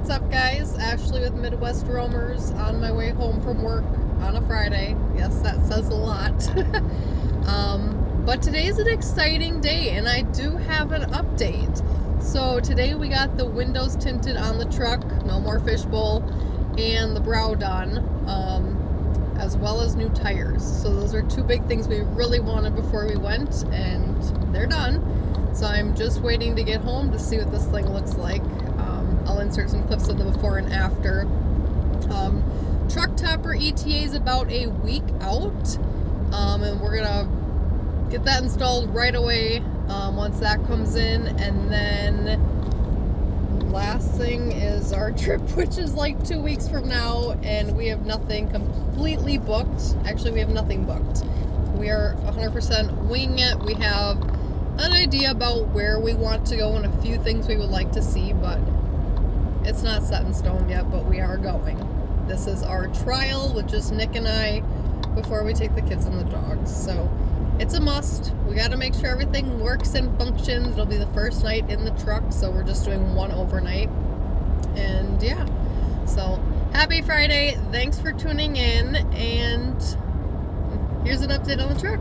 What's up, guys? Ashley with Midwest Roamers on my way home from work on a Friday. Yes, that says a lot. But today's an exciting day, and I do have an update. So today we got the windows tinted on the truck, no more fishbowl, and the brow done, as well as new tires. So those are two big things we really wanted before we went, and they're done. So I'm just waiting to get home to see what this thing looks like. I'll insert some clips of the before and after. Truck topper ETA is about a week out, and we're gonna get that installed right away once that comes in. And then last thing is our trip, which is like 2 weeks from now, and we have nothing completely booked. Actually, we have nothing booked. We are 100% winging it. We have an idea about where we want to go and a few things we would like to see, but it's not set in stone yet, but we are going. This is our trial with just Nick and I before we take the kids and the dogs. So it's a must. We got to make sure everything works and functions. It'll be the first night in the truck, so we're just doing one overnight. And yeah, so happy Friday. Thanks for tuning in, and here's an update on the truck.